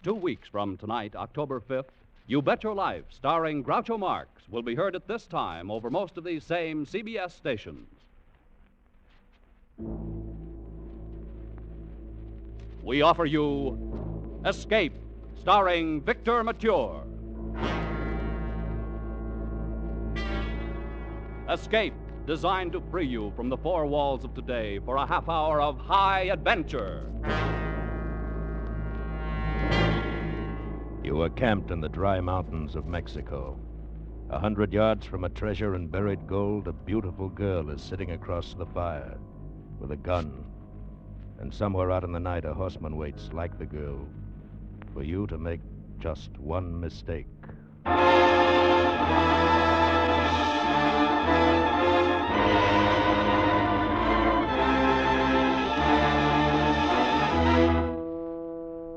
2 weeks from tonight, October 5th, You Bet Your Life, starring Groucho Marx, will be heard at this time over most of these same CBS stations. We offer you Escape, starring Victor Mature. Escape, designed to free you from the four walls of today for a half hour of high adventure. You are camped in the dry mountains of Mexico. 100 yards from a treasure in buried gold, a beautiful girl is sitting across the fire with a gun. And somewhere out in the night, a horseman waits, like the girl, for you to make just one mistake.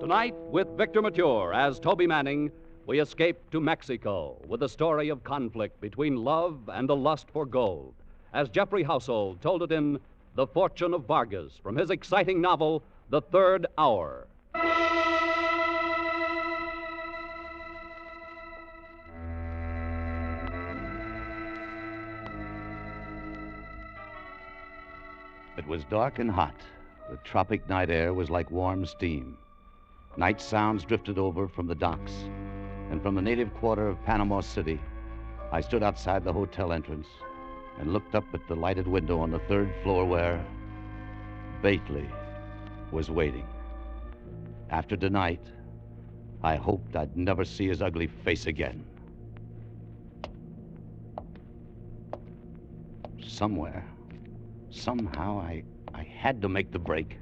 Tonight, with Victor Mature as Toby Manning, we escape to Mexico with a story of conflict between love and a lust for gold, as Jeffrey Household told it in The Fortune of Vargas from his exciting novel, The Third Hour. It was dark and hot. The tropic night air was like warm steam. Night sounds drifted over from the docks, and from the native quarter of Panama City, I stood outside the hotel entrance and looked up at the lighted window on the third floor where Bately was waiting. After tonight, I hoped I'd never see his ugly face again. Somewhere, somehow, I had to make the break.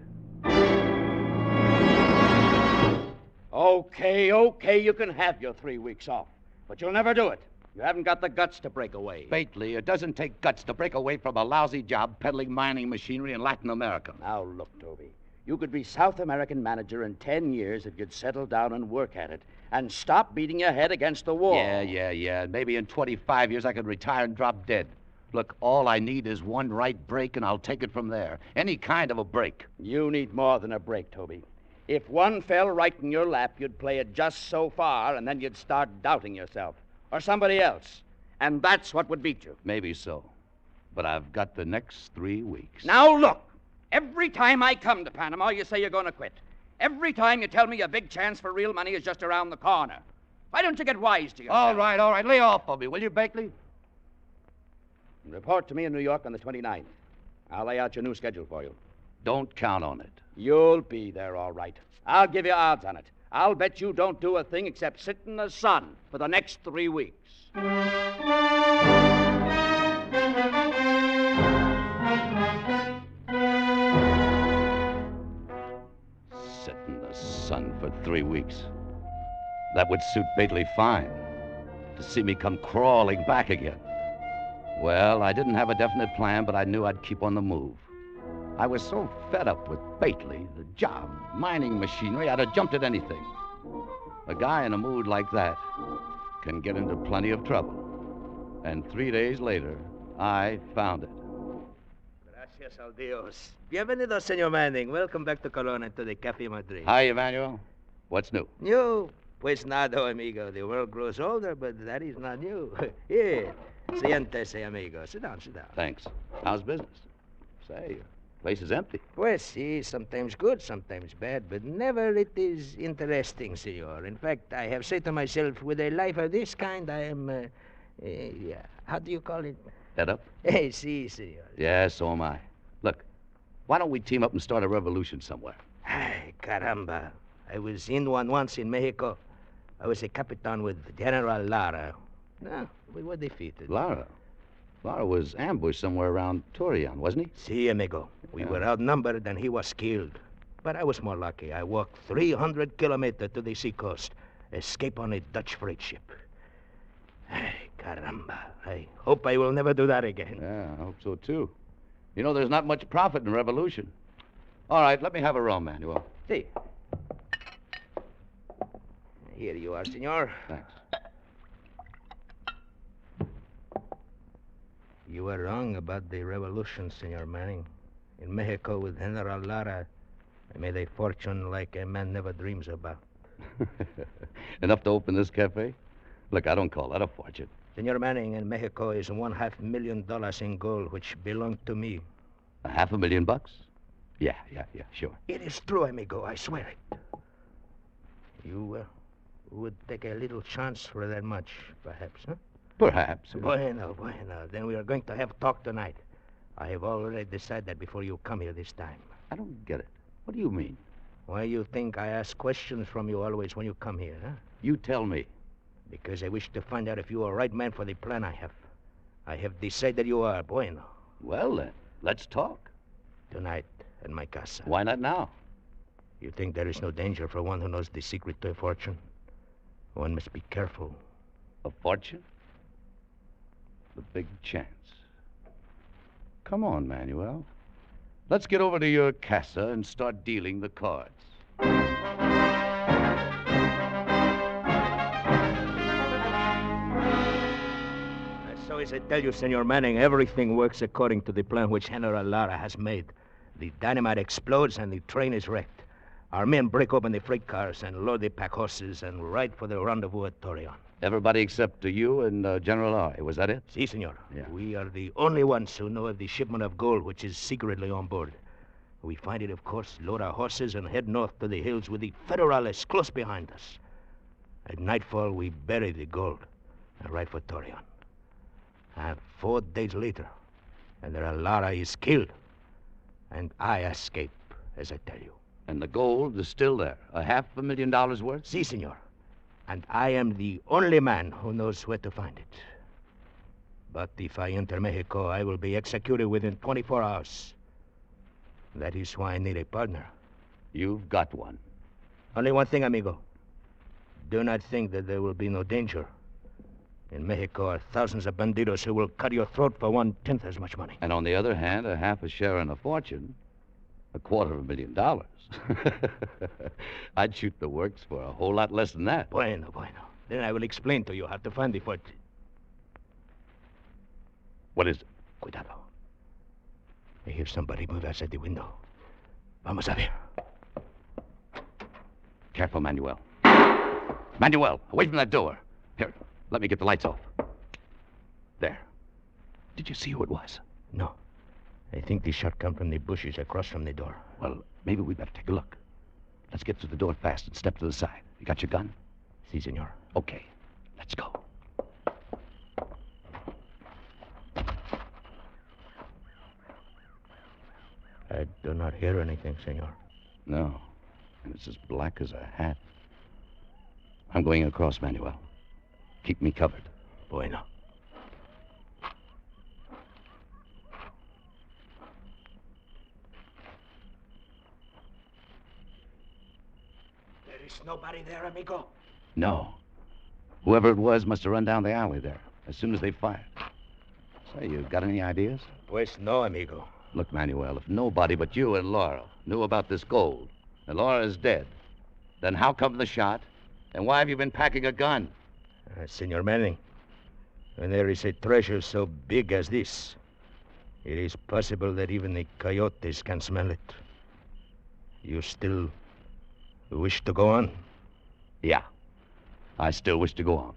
Okay, you can have your 3 weeks off. But you'll never do it. You haven't got the guts to break away. Bately, it doesn't take guts to break away from a lousy job peddling mining machinery in Latin America. Now, look, Toby. You could be South American manager in 10 years if you'd settle down and work at it and stop beating your head against the wall. Yeah. Maybe in 25 years I could retire and drop dead. Look, all I need is one right break, and I'll take it from there. Any kind of a break. You need more than a break, Toby. If one fell right in your lap, you'd play it just so far, and then you'd start doubting yourself. Or somebody else. And that's what would beat you. Maybe so. But I've got the next 3 weeks. Now, look. Every time I come to Panama, you say you're going to quit. Every time you tell me a big chance for real money is just around the corner. Why don't you get wise to yourself? All right. Lay off of me, will you, Bately? Report to me in New York on the 29th. I'll lay out your new schedule for you. Don't count on it. You'll be there, all right. I'll give you odds on it. I'll bet you don't do a thing except sit in the sun for the next 3 weeks. Sit in the sun for 3 weeks. That would suit Bately fine. To see me come crawling back again. Well, I didn't have a definite plan, but I knew I'd keep on the move. I was so fed up with Bately, the job, mining machinery, I'd have jumped at anything. A guy in a mood like that can get into plenty of trouble. And 3 days later, I found it. Gracias al Dios. Bienvenido, Senor Manning. Welcome back to Colón and to the Café Madrid. Hi, Emmanuel. What's new? New? Pues nada, amigo. The world grows older, but that is not new. Here. Siéntese, amigo. Sit down. Thanks. How's business? Say, your place is empty. Pues sí, sometimes good, sometimes bad, but never it is interesting, senor. In fact, I have said to myself, with a life of this kind, I am, how do you call it? Head up? Sí, senor. Yeah, so am I. Look, why don't we team up and start a revolution somewhere? Ay, caramba. I was in one once in Mexico. I was a capitan with General Lara. No, we were defeated. Lara was ambushed somewhere around Torreon, wasn't he? Sí, amigo. We were outnumbered and he was killed. But I was more lucky. I walked 300 kilometers to the seacoast, escape on a Dutch freight ship. Ay, caramba. I hope I will never do that again. Yeah, I hope so, too. You know, there's not much profit in revolution. All right, let me have a rum, Manuel. See. Here you are, senor. Thanks. You were wrong about the revolution, Senor Manning. In Mexico with General Lara, I made a fortune like a man never dreams about. Enough to open this cafe? Look, I don't call that a fortune. Senor Manning, in Mexico is $500,000 in gold, which belonged to me. $500,000? Yeah, sure. It is true, amigo. I swear it. You would take a little chance for that much, perhaps, huh? Perhaps. Bueno. Then we are going to have talk tonight. I have already decided that before you come here this time. I don't get it. What do you mean? Why you think I ask questions from you always when you come here, huh? You tell me. Because I wish to find out if you are the right man for the plan I have. I have decided you are. Bueno. Well, then, let's talk. Tonight at my casa. Why not now? You think there is no danger for one who knows the secret to a fortune? One must be careful. A fortune? The big chance. Come on, Manuel. Let's get over to your casa and start dealing the cards. So as I tell you, Senor Manning, everything works according to the plan which General Lara has made. The dynamite explodes and the train is wrecked. Our men break open the freight cars and load the pack horses and ride for the rendezvous at Torreon. Everybody except you and General Lara. Was that it? Si, senor. Yeah. We are the only ones who know of the shipment of gold which is secretly on board. We find it, of course, load our horses and head north to the hills with the Federales close behind us. At nightfall, we bury the gold and ride for Torreon. And 4 days later, General Lara is killed, and I escape, as I tell you. And the gold is still there. $500,000 worth? Si, senor. And I am the only man who knows where to find it. But if I enter Mexico, I will be executed within 24 hours. That is why I need a partner. You've got one. Only one thing, amigo. Do not think that there will be no danger. In Mexico are thousands of bandidos who will cut your throat for 1/10 as much money. And on the other hand, a half a share in a fortune, $250,000. I'd shoot the works for a whole lot less than that. Bueno. Then I will explain to you how to find the fortune. What is it? Cuidado. I hear somebody move outside the window. Vamos a ver. Careful, Manuel. Manuel, away from that door. Here, let me get the lights off. There. Did you see who it was? No. I think the shot come from the bushes across from the door. Well, maybe we better take a look. Let's get through the door fast and step to the side. You got your gun? Si, senor. Okay, let's go. I do not hear anything, senor. No, and it's as black as a hat. I'm going across, Manuel. Keep me covered. Bueno. There is nobody there, amigo. No. Whoever it was must have run down the alley there as soon as they fired. Say, you got any ideas? Pues no, amigo. Look, Manuel, if nobody but you and Laura knew about this gold, and Laura is dead, then how come the shot? And why have you been packing a gun? Senor Manning, when there is a treasure so big as this, it is possible that even the coyotes can smell it. You still wish to go on? Yeah, I still wish to go on.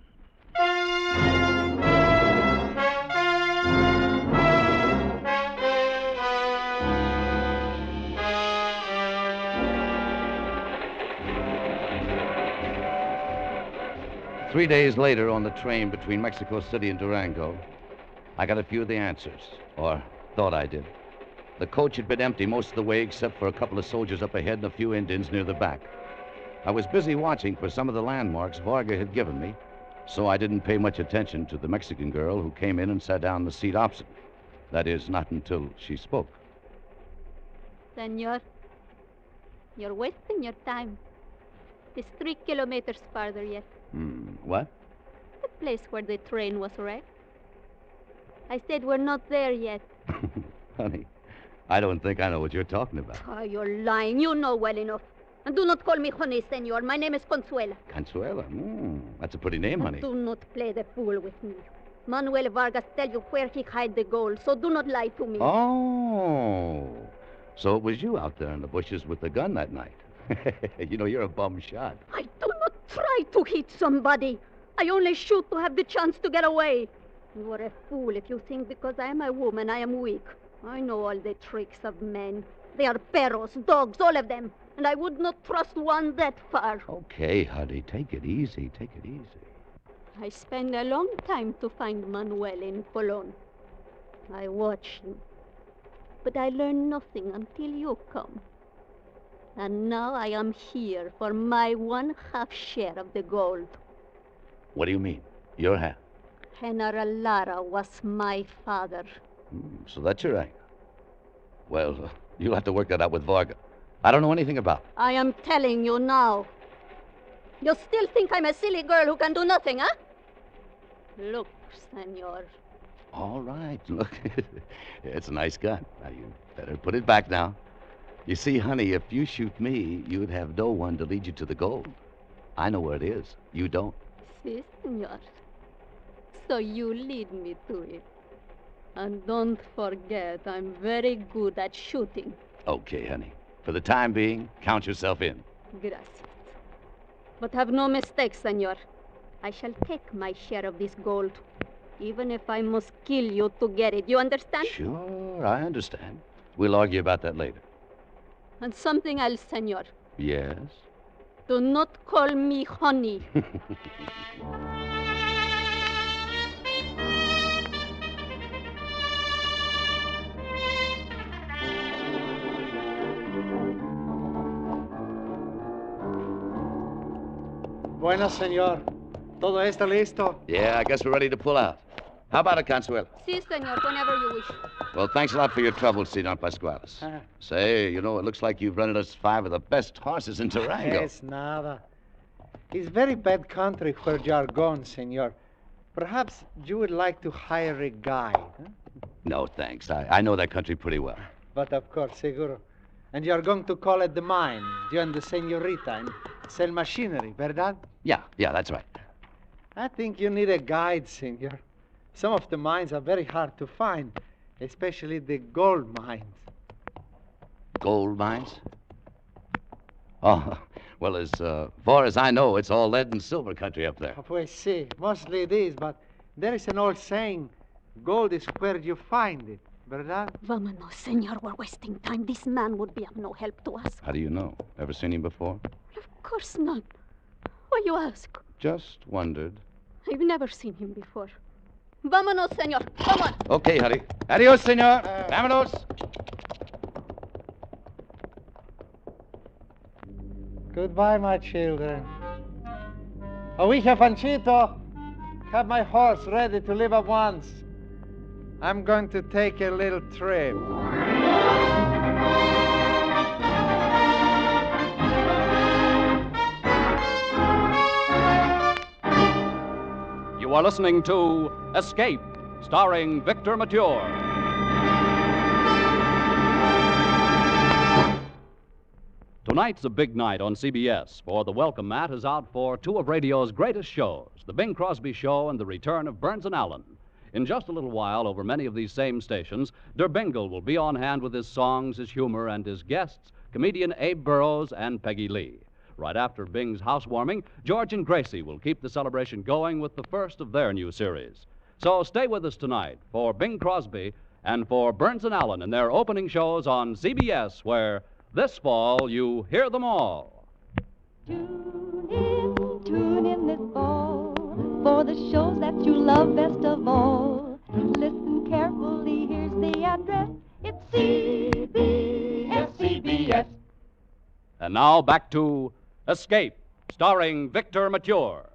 3 days later, on the train between Mexico City and Durango, I got a few of the answers, or thought I did. The coach had been empty most of the way except for a couple of soldiers up ahead and a few Indians near the back. I was busy watching for some of the landmarks Vargas had given me, so I didn't pay much attention to the Mexican girl who came in and sat down in the seat opposite. That is, not until she spoke. Senor, you're wasting your time. It's 3 kilometers farther yet. What? The place where the train was wrecked. I said we're not there yet. Honey, I don't think I know what you're talking about. Oh, you're lying. You know well enough. And do not call me honey, senor. My name is Consuela. Consuela? That's a pretty name, honey. Do not play the fool with me. Manuel Vargas tell you where he hide the gold, so do not lie to me. Oh, so it was you out there in the bushes with the gun that night. You know, you're a bum shot. I do not try to hit somebody. I only shoot to have the chance to get away. You are a fool if you think because I am a woman I am weak. I know all the tricks of men. They are perros, dogs, all of them. And I would not trust one that far. Okay, honey, take it easy. Take it easy. I spent a long time to find Manuel in Colon. I watched him. But I learned nothing until you come. And now I am here for my 1/2 share of the gold. What do you mean? Your half? General Lara was my father. So that's your angle. Well, you'll have to work that out with Vargas. I don't know anything about it. I am telling you now. You still think I'm a silly girl who can do nothing, huh? Look, senor. All right, look. It's a nice gun. Now, you better put it back now. You see, honey, if you shoot me, you'd have no one to lead you to the gold. I know where it is. You don't. Si, senor. So you lead me to it. And don't forget, I'm very good at shooting. Okay, honey. For the time being, count yourself in. Gracias. But have no mistake, senor. I shall take my share of this gold, even if I must kill you to get it. You understand? Sure, I understand. We'll argue about that later. And something else, senor. Yes? Do not call me honey. Bueno, señor. ¿Todo está listo? Yeah, I guess we're ready to pull out. How about it, Consuelo? Si, senor, whenever you wish. Well, thanks a lot for your trouble, Senor Pascuales. Say, you know, it looks like you've rented us 5 of the best horses in Durango. Es nada. It's very bad country where you are going, senor. Perhaps you would like to hire a guide. Huh? No, thanks. I know that country pretty well. But of course, seguro. And you are going to call at the mine, you and the senorita, and sell machinery, verdad? Yeah, that's right. I think you need a guide, senor. Some of the mines are very hard to find, especially the gold mines. Gold mines? Oh, well, as far as I know, it's all lead and silver country up there. Pues sí, mostly it is, but there is an old saying, gold is where you find it, verdad? Vámonos, senor. We're wasting time. This man would be of no help to us. How do you know? Ever seen him before? Of course not. Why you ask? Just wondered. I've never seen him before. Vámonos, senor. Come on. Okay, honey. Adios, senor. Vámonos. Goodbye, my children. Oija, Fanchito, have my horse ready to leave at once. I'm going to take a little trip. You are listening to Escape, starring Victor Mature. Tonight's a big night on CBS, for the welcome mat is out for 2 of radio's greatest shows, The Bing Crosby Show and the return of Burns and Allen. In just a little while, over many of these same stations, Der Bingle will be on hand with his songs, his humor, and his guests, comedian Abe Burrows and Peggy Lee. Right after Bing's housewarming, George and Gracie will keep the celebration going with the first of their new series. So stay with us tonight for Bing Crosby and for Burns and Allen in their opening shows on CBS, where this fall you hear them all. Tune in this fall for the shows that you love best of all. Listen carefully, here's the address. It's CBS. And now back to Escape, starring Victor Mature.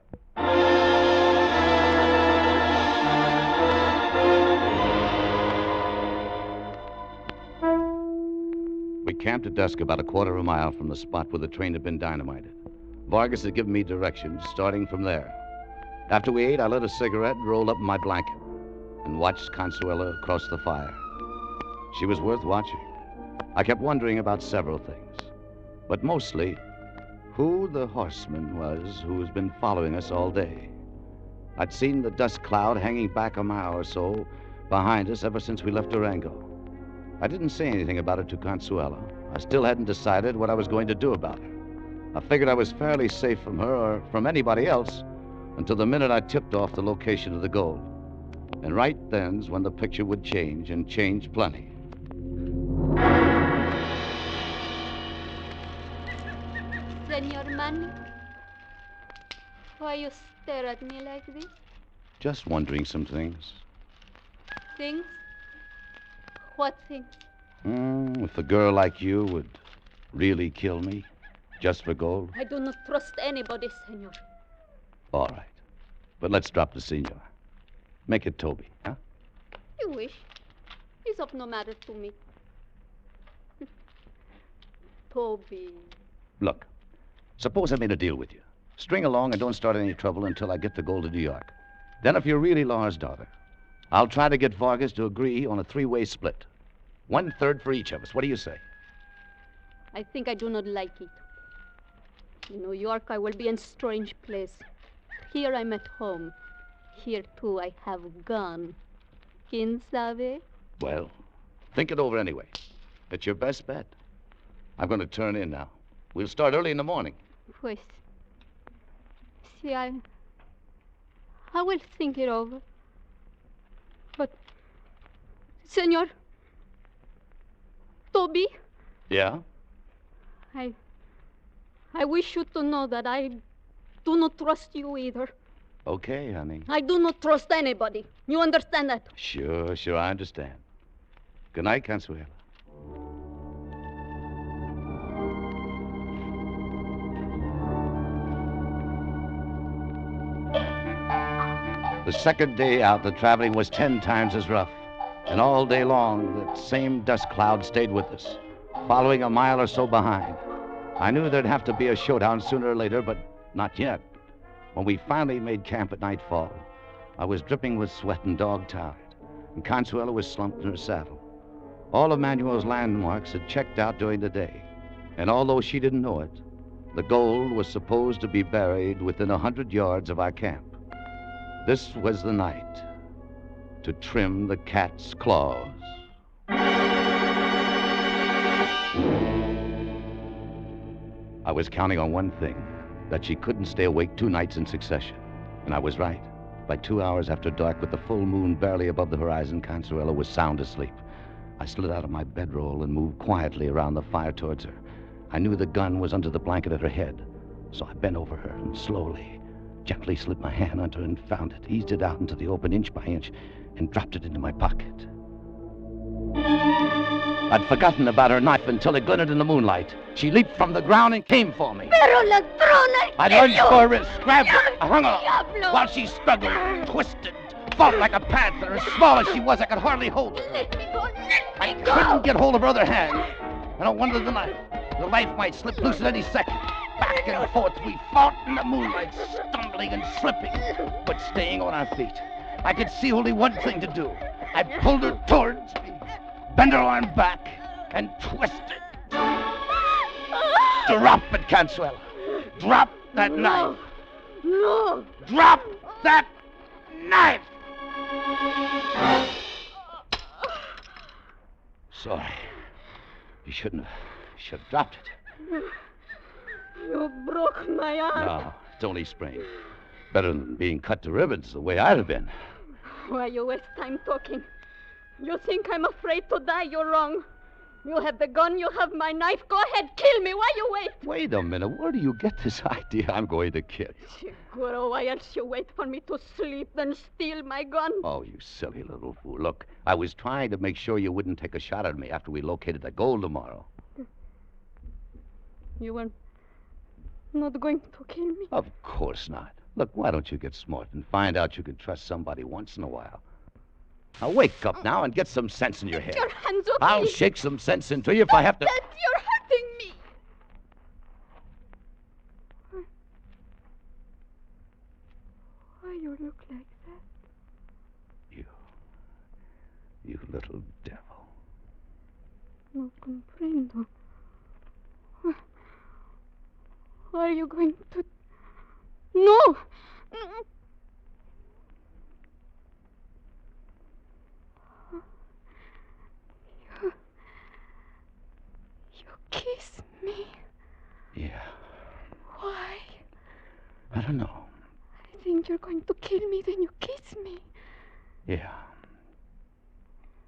We camped at dusk about a quarter of a mile from the spot where the train had been dynamited. Vargas had given me directions, starting from there. After we ate, I lit a cigarette and rolled up in my blanket and watched Consuela across the fire. She was worth watching. I kept wondering about several things, but mostly who the horseman was who has been following us all day. I'd seen the dust cloud hanging back a mile or so behind us ever since we left Durango. I didn't say anything about it to Consuela. I still hadn't decided what I was going to do about her. I figured I was fairly safe from her or from anybody else until the minute I tipped off the location of the gold. And right then's when the picture would change, and change plenty. Senor Manny, why you stare at me like this? Just wondering some things. Things? What things? If a girl like you would really kill me just for gold. I do not trust anybody, senor. All right. But let's drop the senor. Make it Toby, huh? You wish. It's of no matter to me. Toby. Look, suppose I made a deal with you. String along and don't start any trouble until I get the gold to New York. Then if you're really Laura's daughter, I'll try to get Vargas to agree on a 3-way split. 1/3 for each of us. What do you say? I think I do not like it. In New York, I will be in strange place. Here I'm at home. Here, too, I have gun. Quien sabe? Well, think it over anyway. It's your best bet. I'm going to turn in now. We'll start early in the morning. Pues, see, I will think it over. But, senor, Toby, Yeah? I wish you to know that I do not trust you either. Okay, honey. I do not trust anybody. You understand that? Sure, I understand. Good night, Consuelo. The second day out, the traveling was 10 times as rough. And all day long, that same dust cloud stayed with us, following a mile or so behind. I knew there'd have to be a showdown sooner or later, but not yet. When we finally made camp at nightfall, I was dripping with sweat and dog-tired, and Consuelo was slumped in her saddle. All of Manuel's landmarks had checked out during the day, and although she didn't know it, the gold was supposed to be buried within 100 yards of our camp. This was the night to trim the cat's claws. I was counting on one thing, that she couldn't stay awake 2 nights in succession. And I was right. By 2 hours after dark, with the full moon barely above the horizon, Consuelo was sound asleep. I slid out of my bedroll and moved quietly around the fire towards her. I knew the gun was under the blanket at her head, so I bent over her and slowly, gently slid my hand under her and found it, eased it out into the open inch by inch, and dropped it into my pocket. I'd forgotten about her knife until it glinted in the moonlight. She leaped from the ground and came for me. Pero ladrona! I lunged for her wrist, grabbed her, I hung her while she struggled, twisted, fought like a panther. As small as she was, I could hardly hold her. Let me go! I couldn't get hold of her other hand. And I wondered the knife might slip loose at any second. Back and forth we fought in the moonlight, stumbling and slipping, but staying on our feet. I could see only one thing to do. I pulled her towards me, bent her arm back, and twisted. Drop it, Consuelo. Drop that knife. No! Drop that knife! Sorry. You should have dropped it. You broke my arm. No, it's only sprained. Better than being cut to ribbons the way I'd have been. Why you waste time talking? You think I'm afraid to die? You're wrong. You have the gun, you have my knife. Go ahead, kill me. Why you wait? Wait a minute. Where do you get this idea I'm going to kill you? Seguro, why else you wait for me to sleep, then steal my gun? Oh, you silly little fool. Look, I was trying to make sure you wouldn't take a shot at me after we located the gold tomorrow. You were not going to kill me? Of course not. Look, why don't you get smart and find out you can trust somebody once in a while? Now wake up now and get some sense in your head. Your hands off I'll me. shake some sense into you if I have to. That you're hurting me. Why you look like that? You little devil. No comprendo. What are you going to... No! You kiss me. Yeah. don't know. I think you're going to kill me, then you kiss me. Yeah.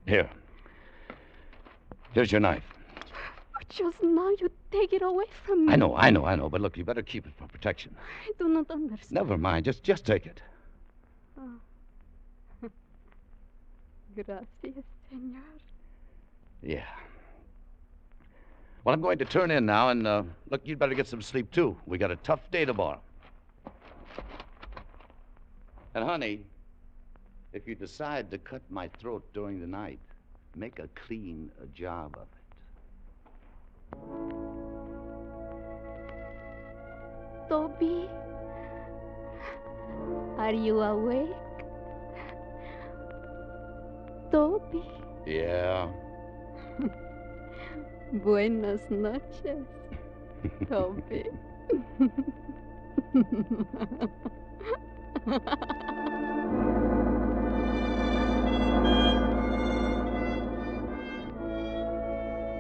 Here. Here's your knife. But just now you take it away from me. I know. But look, you better keep it for protection. I do not understand. Never mind. Just take it. Oh. Gracias, senor. Yeah. Well, I'm going to turn in now, and look, you'd better get some sleep, too. We got a tough day tomorrow. And, honey, if you decide to cut my throat during the night, make a clean job of it. Toby, are you awake? Toby. Yeah. Buenas noches, Toby.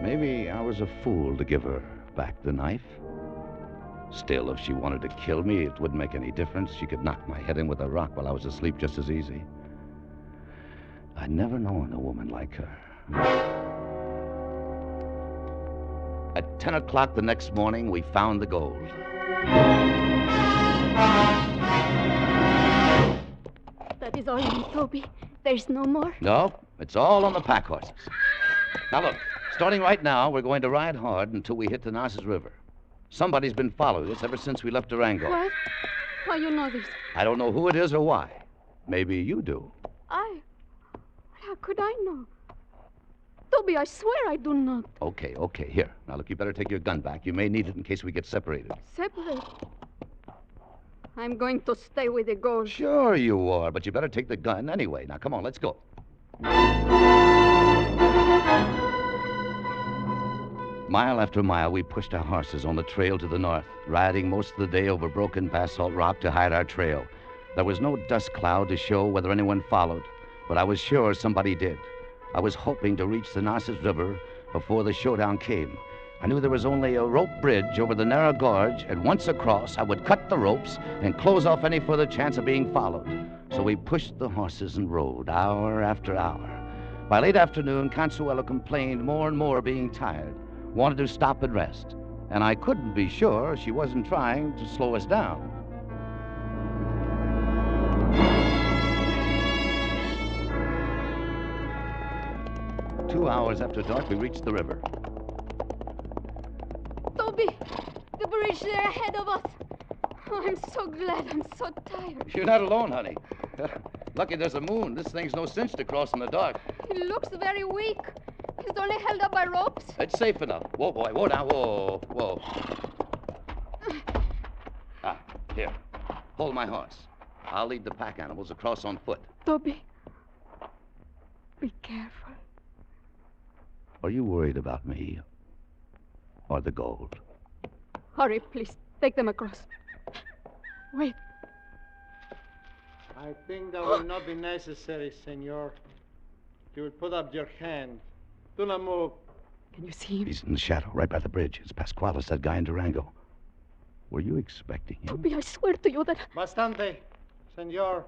Maybe I was a fool to give her back the knife. Still, if she wanted to kill me, it wouldn't make any difference. She could knock my head in with a rock while I was asleep just as easy. I'd never known a woman like her. At 10 o'clock the next morning, we found the gold. That is all, Toby. There's no more. No, it's all on the pack horses. Now look, starting right now, we're going to ride hard until we hit the Narcissus River. Somebody's been following us ever since we left Durango. What? How you know this? I don't know who it is or why. Maybe you do. How could I know? Toby, I swear I do not. Okay. Here. Now, look, you better take your gun back. You may need it in case we get separated. Separate? I'm going to stay with the gold. Sure you are, but you better take the gun anyway. Now, come on, let's go. Mile after mile, we pushed our horses on the trail to the north, riding most of the day over broken basalt rock to hide our trail. There was no dust cloud to show whether anyone followed, but I was sure somebody did. I was hoping to reach the Narcissus River before the showdown came. I knew there was only a rope bridge over the narrow gorge, and once across, I would cut the ropes and close off any further chance of being followed. So we pushed the horses and rode, hour after hour. By late afternoon, Consuelo complained more and more, being tired, wanted to stop and rest, and I couldn't be sure she wasn't trying to slow us down. Two hours after dark, we reached the river. Toby, the bridge there ahead of us. Oh, I'm so glad. I'm so tired. You're not alone, honey. Lucky there's a moon. This thing's no cinch to cross in the dark. It looks very weak. It's only held up by ropes. It's safe enough. Whoa, boy. Whoa, now. Whoa. Here. Hold my horse. I'll lead the pack animals across on foot. Toby, be careful. Are you worried about me? Or the gold? Hurry, please. Take them across. Wait. I think that will not be necessary, senor. You will put up your hand. Do not move. Can you see him? He's in the shadow, right by the bridge. It's Pasquales, that guy in Durango. Were you expecting him? Toby, I swear to you that... Bastante, senor.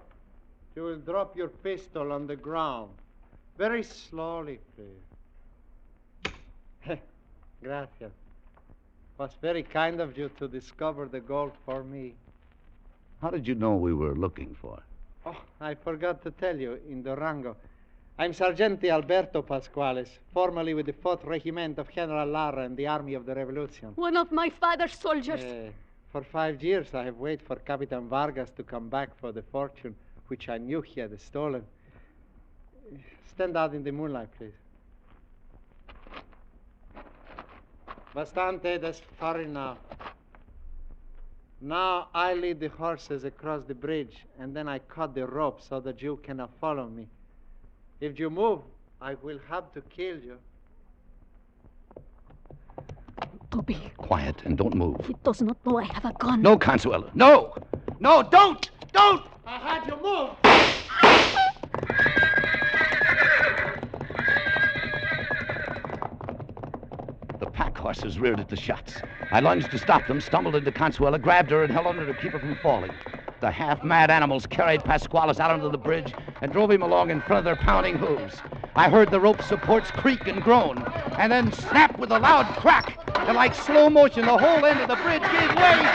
You will drop your pistol on the ground. Very slowly, please. Gracias. Was very kind of you to discover the gold for me. How did you know we were looking for it? Oh, I forgot to tell you, in Durango. I'm Sergeante Alberto Pasquales, formerly with the 4th Regiment of General Lara in the Army of the Revolution. One of my father's soldiers. For 5 years, I have waited for Capitan Vargas to come back for the fortune, which I knew he had stolen. Stand out in the moonlight, please. Bastante, that's far enough. Now I lead the horses across the bridge, and then I cut the rope so that you cannot follow me. If you move, I will have to kill you. Toby. Quiet, and don't move. He does not know I have a gun. No, Consuelo. No! No, don't! Don't! I had you move! The pack horses reared at the shots. I lunged to stop them, stumbled into Consuela, grabbed her, and held on her to keep her from falling. The half-mad animals carried Pasquales out onto the bridge and drove him along in front of their pounding hooves. I heard the rope supports creak and groan, and then snap with a loud crack, and like slow motion, the whole end of the bridge gave way.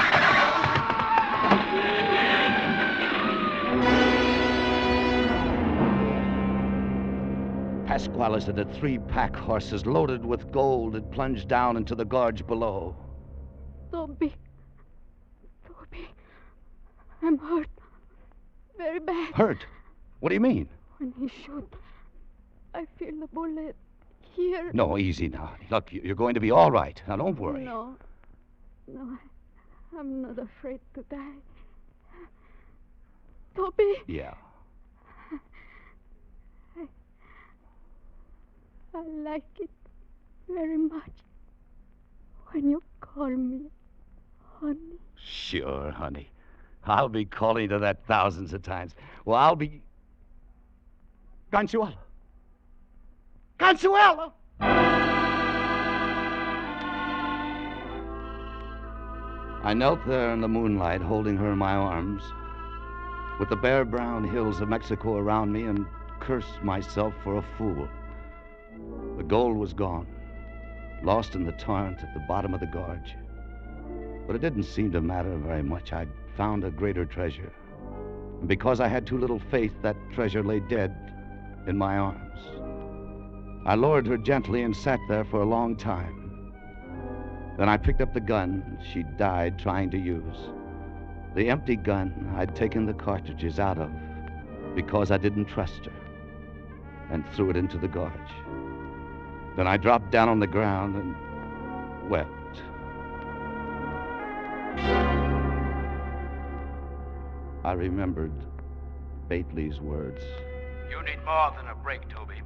Pasquales and the 3 pack horses loaded with gold had plunged down into the gorge below. Toby, I'm hurt. Very bad. Hurt? What do you mean? When he shot, I feel the bullet here. No, easy now. Look, you're going to be all right. Now, don't worry. No, I'm not afraid to die. Toby. Yeah. I like it very much when you call me honey. Sure, honey. I'll be calling to that thousands of times. Well, I'll be... Consuela! Consuela! I knelt there in the moonlight, holding her in my arms, with the bare brown hills of Mexico around me, and cursed myself for a fool. The gold was gone, lost in the torrent at the bottom of the gorge. But it didn't seem to matter very much. I'd found a greater treasure. And because I had too little faith, that treasure lay dead in my arms. I lowered her gently and sat there for a long time. Then I picked up the gun she died trying to use. The empty gun I'd taken the cartridges out of because I didn't trust her, and threw it into the gorge. Then I dropped down on the ground and wept. I remembered Bately's words. You need more than a break, Toby.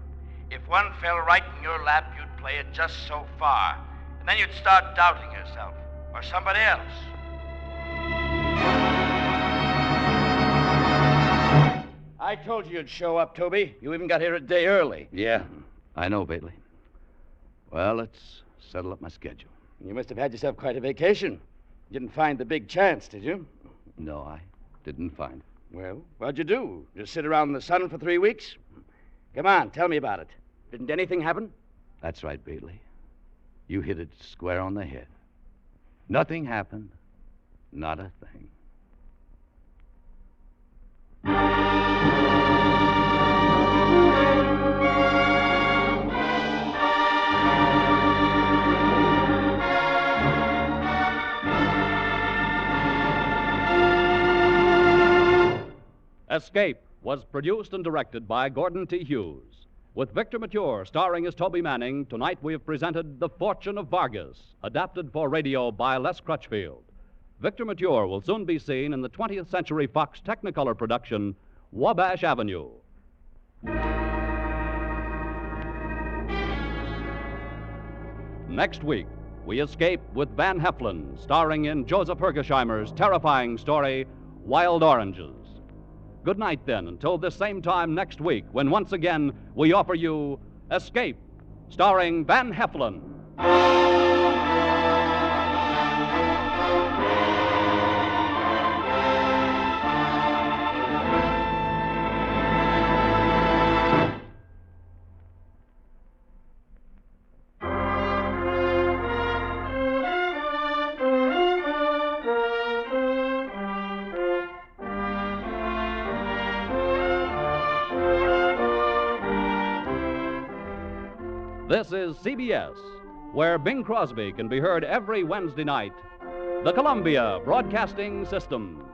If one fell right in your lap, you'd play it just so far. And then you'd start doubting yourself, or somebody else. I told you you'd show up, Toby. You even got here a day early. Yeah, I know, Bately. Well, let's settle up my schedule. You must have had yourself quite a vacation. You didn't find the big chance, did you? No, I didn't find it. Well, what'd you do? Just sit around in the sun for 3 weeks? Come on, tell me about it. Didn't anything happen? That's right, Bately. You hit it square on the head. Nothing happened. Not a thing. Escape was produced and directed by Gordon T. Hughes. With Victor Mature starring as Toby Manning, tonight we have presented The Fortune of Vargas, adapted for radio by Les Crutchfield. Victor Mature will soon be seen in the 20th Century Fox Technicolor production, Wabash Avenue. Next week, we escape with Van Heflin, starring in Joseph Hergesheimer's terrifying story, Wild Oranges. Good night, then, until this same time next week, when once again we offer you Escape, starring Van Heflin. This is CBS, where Bing Crosby can be heard every Wednesday night. The Columbia Broadcasting System.